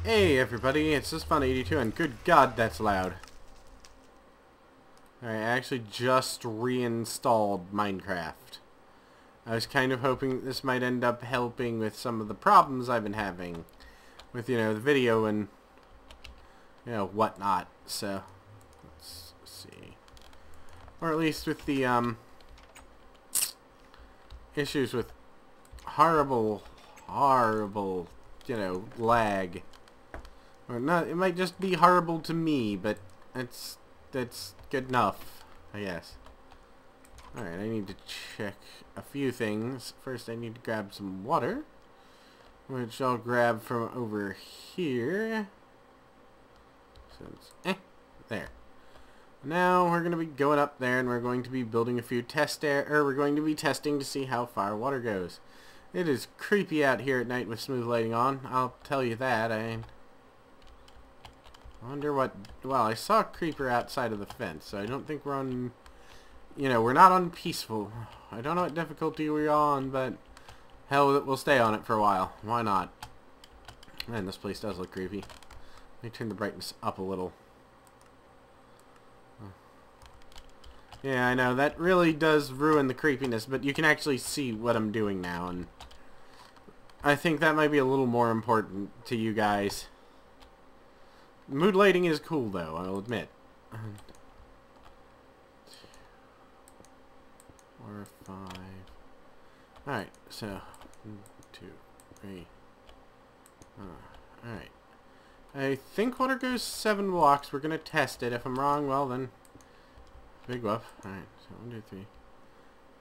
Hey everybody, it's JustFun82 and good god that's loud. Alright, I actually just reinstalled Minecraft. I was kind of hoping this might end up helping with some of the problems I've been having with, the video and, whatnot. So, let's see. Or at least with the, issues with horrible, lag. Or not, it might just be horrible to me, but that's good enough, I guess. Alright, I need to check a few things. First, I need to grab some water, which I'll grab from over here. There. Now, we're going to be going up there, and we're going to be building a few we're going to be testing to see how far water goes. It is creepy out here at night with smooth lighting on, I'll tell you that. I wonder what... Well, I saw a creeper outside of the fence, so I don't think we're on... we're not on peaceful. I don't know what difficulty we're on, but... Hell, we'll stay on it for a while. Why not? Man, this place does look creepy. Let me turn the brightness up a little. Yeah, I know, that really does ruin the creepiness, but you can actually see what I'm doing now, and... I think that might be a little more important to you guys. Mood lighting is cool, though, I'll admit. 4, 5... Alright, so... 1, 2, 3... Alright. I think water goes 7 blocks. We're gonna test it. If I'm wrong, well then... Big whoop. Alright, so 1, 2, 3...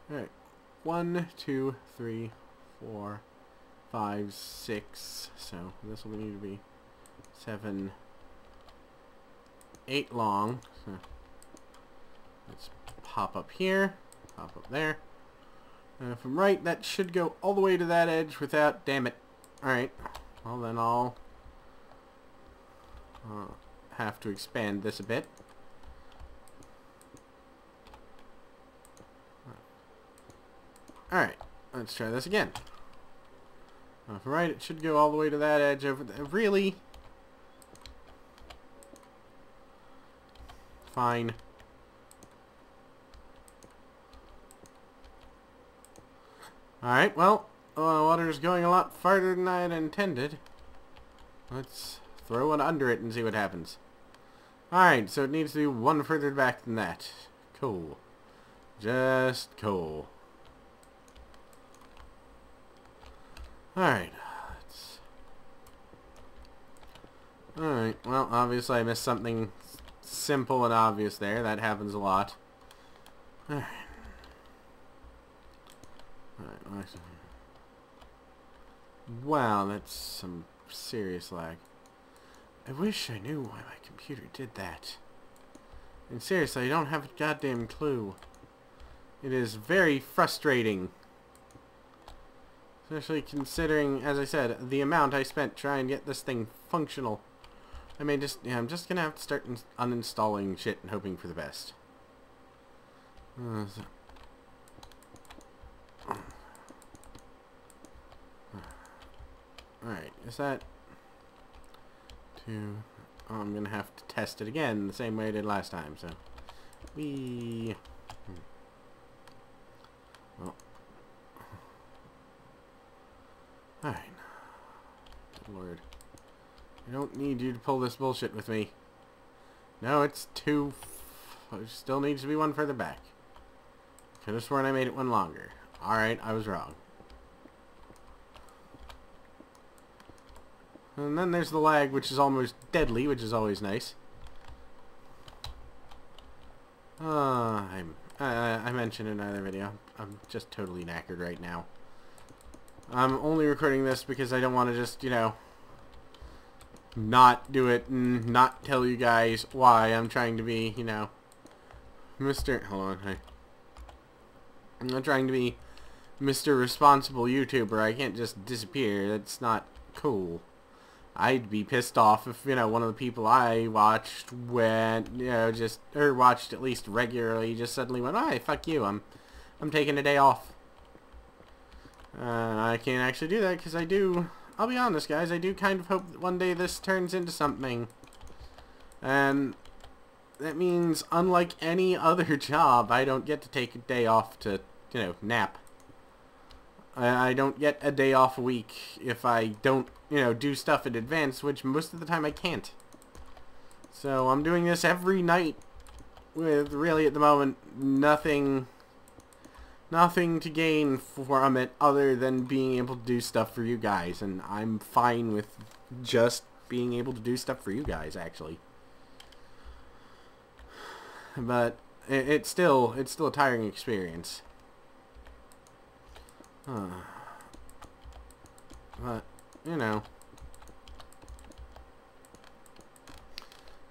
Alright. 1, 2, 3, 4... 5, 6, so this will need to be 7, 8 long. So let's pop up here, pop up there. And if I'm right, that should go all the way to that edge without, damn it. Alright, well then I'll have to expand this a bit. Alright, let's try this again. If I'm right, it should go all the way to that edge over there. Really? Fine. Alright, well, water's going a lot farther than I had intended. Let's throw one under it and see what happens. Alright, so it needs to be one further back than that. Cool. Just cool. Alright. Alright, well, obviously I missed something simple and obvious there. That happens a lot. Alright. Alright, wow, that's some serious lag. I wish I knew why my computer did that. And seriously, I don't have a goddamn clue. It is very frustrating. Especially considering, as I said, the amount I spent trying to get this thing functional. I mean, I'm just gonna have to start uninstalling shit and hoping for the best. Alright, is that... Oh, I'm gonna have to test it again the same way I did last time, so... Well... Alright. Good lord. I don't need you to pull this bullshit with me. No, it's too... It still needs to be one further back. Could have sworn I made it one longer. Alright, I was wrong. And then there's the lag, which is almost deadly, which is always nice. I mentioned in another video, I'm just totally knackered right now. I'm only recording this because I don't want to just, not do it and not tell you guys why I'm trying to be, Mr. Hold on, hey. I'm not trying to be Mr. Responsible YouTuber. I can't just disappear. That's not cool. I'd be pissed off if, one of the people I watched went, watched at least regularly, just suddenly went, "Hey, fuck you, I'm taking a day off." I can't actually do that because I do I'll be honest, guys, I do kind of hope that one day this turns into something. And that means, unlike any other job, I don't get to take a day off to, you know, nap. I don't get a day off a week if I don't, you know, do stuff in advance, which most of the time I can't. So I'm doing this every night with, really, at the moment, nothing to gain from it other than being able to do stuff for you guys. And I'm fine with just being able to do stuff for you guys, actually. But it's still a tiring experience. But, you know.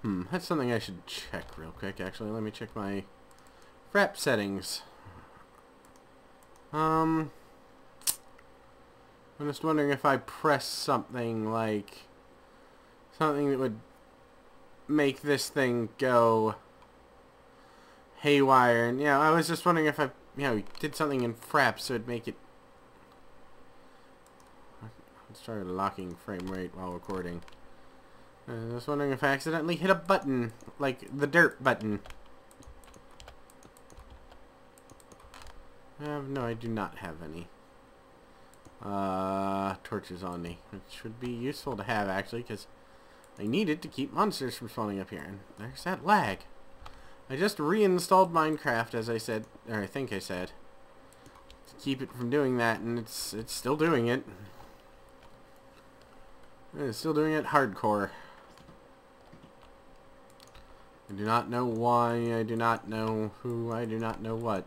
That's something I should check real quick, actually. Let me check my frap settings. I'm just wondering if I press something like... something that would make this thing go haywire. And, yeah, I was just wondering if I, you know, did something in fraps so it'd make it... I started locking frame rate while recording. I was just wondering if I accidentally hit a button, like the dirt button. No, I do not have any torches on me, which would be useful to have, actually, because I need it to keep monsters from spawning up here. And there's that lag. I just reinstalled Minecraft, as I said, or I think I said, to keep it from doing that, and it's still doing it. It's still doing it hardcore. I do not know why, I do not know who, I do not know what.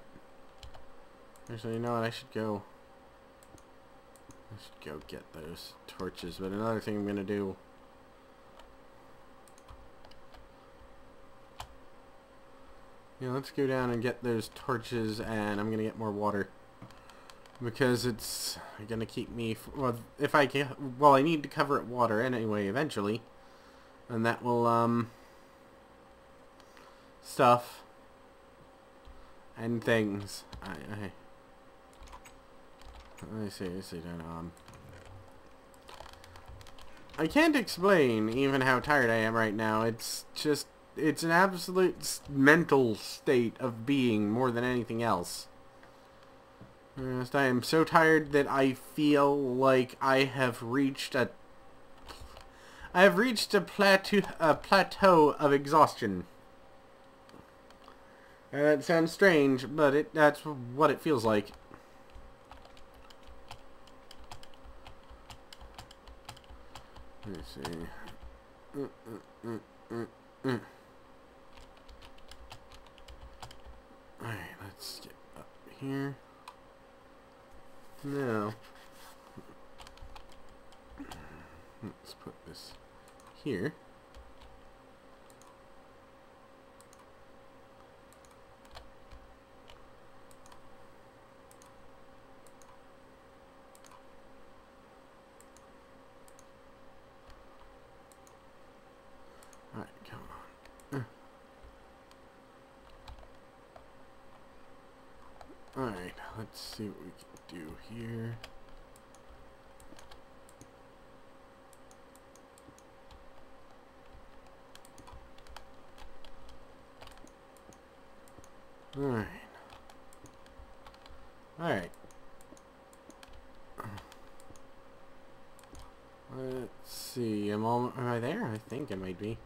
Actually, you know what, I should go get those torches. But another thing I'm going to do... yeah, let's go down and get those torches, and I'm going to get more water. Because it's going to keep me... well, if I can... well, I need to cover it water anyway, eventually. And that will, stuff. And things. I seriously don't know. I can't explain even how tired I am right now. It's just... it's an absolute mental state of being more than anything else. I am so tired that I feel like I have reached a... plateau of exhaustion. That sounds strange, but that's what it feels like. Let's see. Alright, let's get up here. Now, let's put this here. Alright, come on. Alright, let's see what we can do here. Alright. Alright. Let's see. Am I there? I think I might be.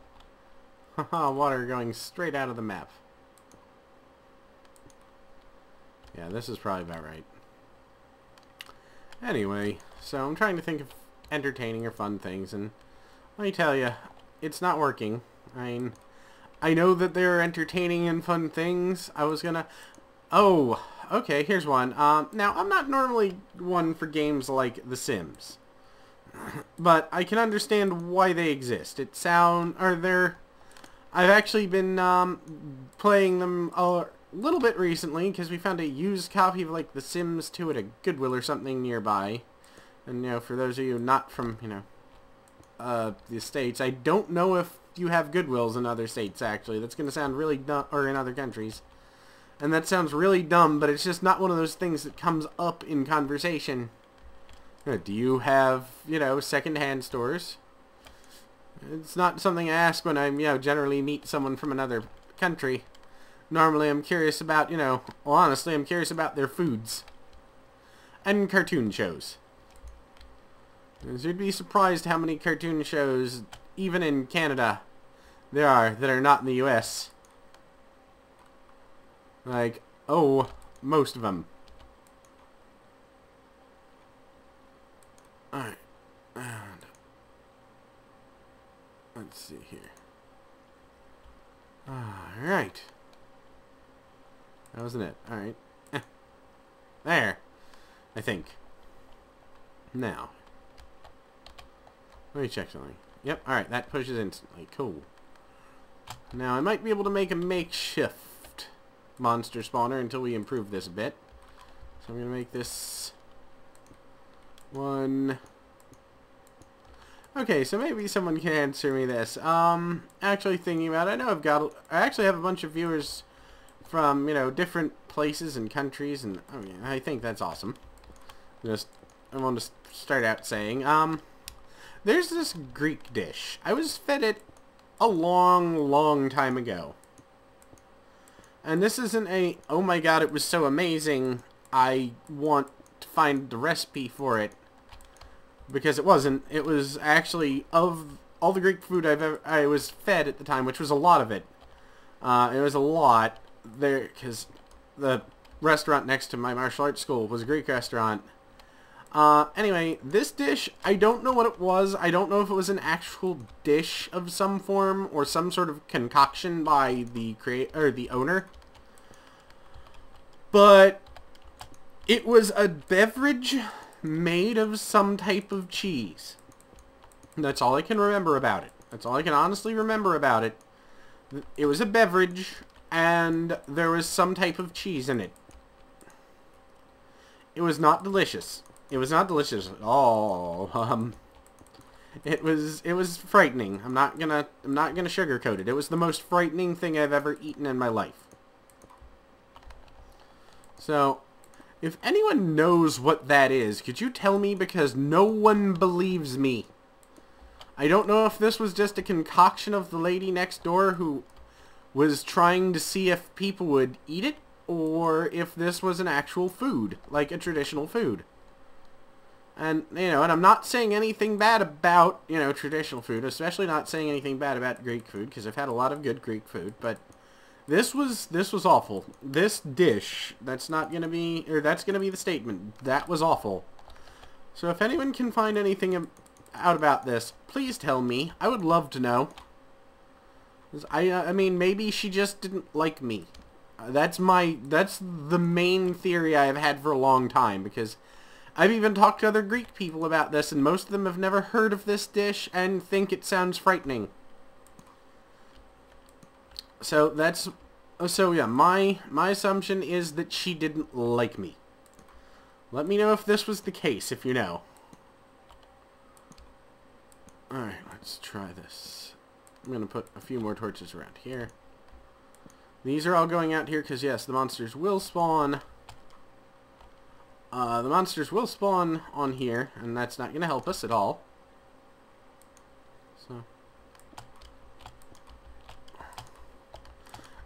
Haha, water going straight out of the map. Yeah, this is probably about right. Anyway, so I'm trying to think of entertaining or fun things, and let me tell you, it's not working. I know that there are entertaining and fun things. I was gonna... oh, okay, here's one. Now, I'm not normally one for games like The Sims, but I can understand why they exist. I've actually been playing them a little bit recently because we found a used copy of like The Sims 2 at a Goodwill or something nearby. And, you know, for those of you not from, you know, the States, I don't know if you have Goodwills in other states, actually. That's going to sound really dumb, or in other countries. And that sounds really dumb, but it's just not one of those things that comes up in conversation. Do you have, you know, second-hand stores? It's not something I ask when I'm, you know, generally meet someone from another country. Normally I'm curious about, you know, well, honestly, I'm curious about their foods. And cartoon shows. Because you'd be surprised how many cartoon shows, even in Canada, there are that are not in the US. Like, oh, most of them. Alright. Let's see here. Alright. That wasn't it. Alright. There. I think. Now. Let me check something. Yep, alright, that pushes instantly. Cool. Now, I might be able to make a makeshift monster spawner until we improve this a bit. So I'm going to make this one. Okay, so maybe someone can answer me this. Actually thinking about it, I actually have a bunch of viewers from, you know, different places and countries, and I think that's awesome. I want to start out saying, there's this Greek dish. I was fed it a long time ago. And this isn't a, oh my god, it was so amazing, I want to find the recipe for it. Because it wasn't. It was actually, of all the Greek food I was fed at the time, which was a lot of it. It was a lot there, because the restaurant next to my martial arts school was a Greek restaurant. Anyway, this dish, I don't know what it was. I don't know if it was an actual dish of some form or some sort of concoction by the the owner. But it was a beverage made of some type of cheese. That's all I can remember about it. That's all I can honestly remember about it. It was a beverage, and there was some type of cheese in it. It was not delicious. It was not delicious at all. It was frightening. I'm not gonna sugarcoat it. It was the most frightening thing I've ever eaten in my life. So, if anyone knows what that is, could you tell me? Because no one believes me. I don't know if this was just a concoction of the lady next door who was trying to see if people would eat it, or if this was an actual food, like a traditional food. And, you know, and I'm not saying anything bad about, you know, traditional food, especially not saying anything bad about Greek food, because I've had a lot of good Greek food, but this was awful. This dish, that's gonna be the statement. That was awful. So if anyone can find anything out about this, please tell me. I would love to know. I mean, maybe she just didn't like me. That's the main theory I've had for a long time, because I've even talked to other Greek people about this, and most of them have never heard of this dish and think it sounds frightening. So yeah, my assumption is that she didn't like me. Let me know if this was the case, if you know. Alright, let's try this. I'm going to put a few more torches around here. These are all going out here because, yes, the monsters will spawn. The monsters will spawn on here, and that's not going to help us at all. So,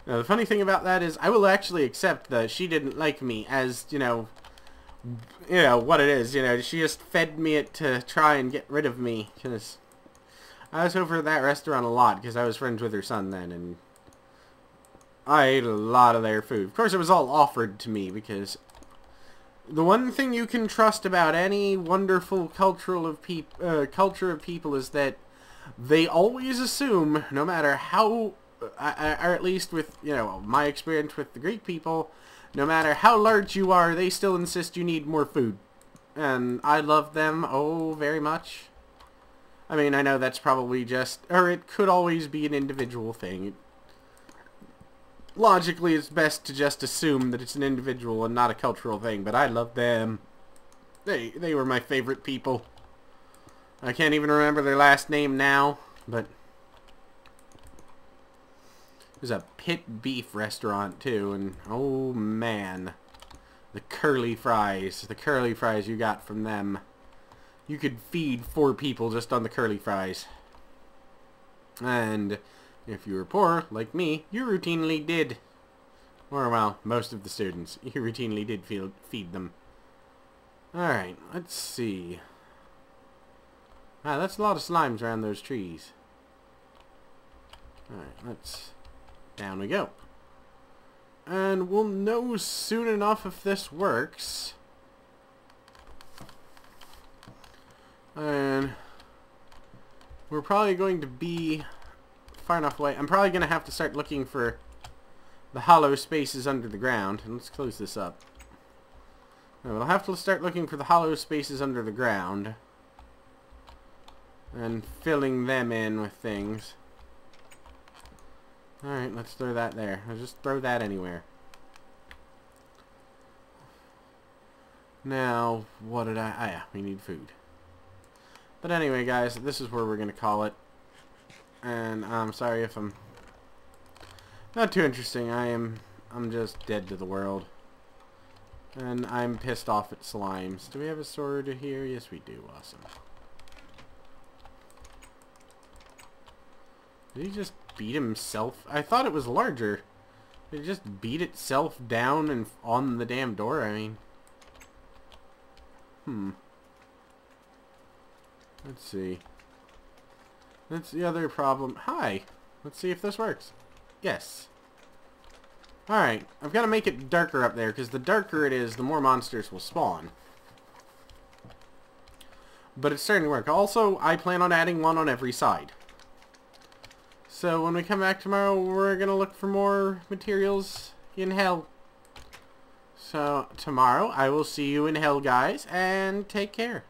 now, the funny thing about that is I will actually accept that she didn't like me as, you know, what it is. You know, she just fed me it to try and get rid of me, because I was over at that restaurant a lot because I was friends with her son then, and I ate a lot of their food. Of course, it was all offered to me, because the one thing you can trust about any wonderful culture of people is that they always assume, no matter how, or at least with, you know, my experience with the Greek people, no matter how large you are, they still insist you need more food. And I love them, oh, very much. I mean, I know that's probably just, or it could always be an individual thing. Logically, it's best to just assume that it's an individual and not a cultural thing, but I love them. They were my favorite people. I can't even remember their last name now, but there's a pit beef restaurant too, and oh man, the curly fries you got from them. you could feed 4 people just on the curly fries. And if you were poor, like me, you routinely did. Or, well, most of the students. You routinely did feed them. Alright, let's see. Ah, that's a lot of slimes around those trees. Alright, let's... Down we go. And we'll know soon enough if this works. And we're probably going to be far enough away. I'm probably going to have to start looking for the hollow spaces under the ground. And let's close this up. I'll have to start looking for the hollow spaces under the ground. And filling them in with things. Alright, let's throw that there. I'll just throw that anywhere. Now, what did I... Ah, yeah, we need food. But anyway, guys, this is where we're going to call it. And I'm sorry if I'm not too interesting. I'm just dead to the world. And I'm pissed off at slimes. Do we have a sword here? Yes, we do. Awesome. Did he just beat himself? I thought it was larger. Did it just beat itself down and on the damn door? I mean... Let's see. That's the other problem. Hi! Let's see if this works. Yes. Alright, I've got to make it darker up there, because the darker it is, the more monsters will spawn. But it's starting to work. Also, I plan on adding one on every side. So when we come back tomorrow, we're going to look for more materials in hell. So tomorrow, I will see you in hell, guys, and take care.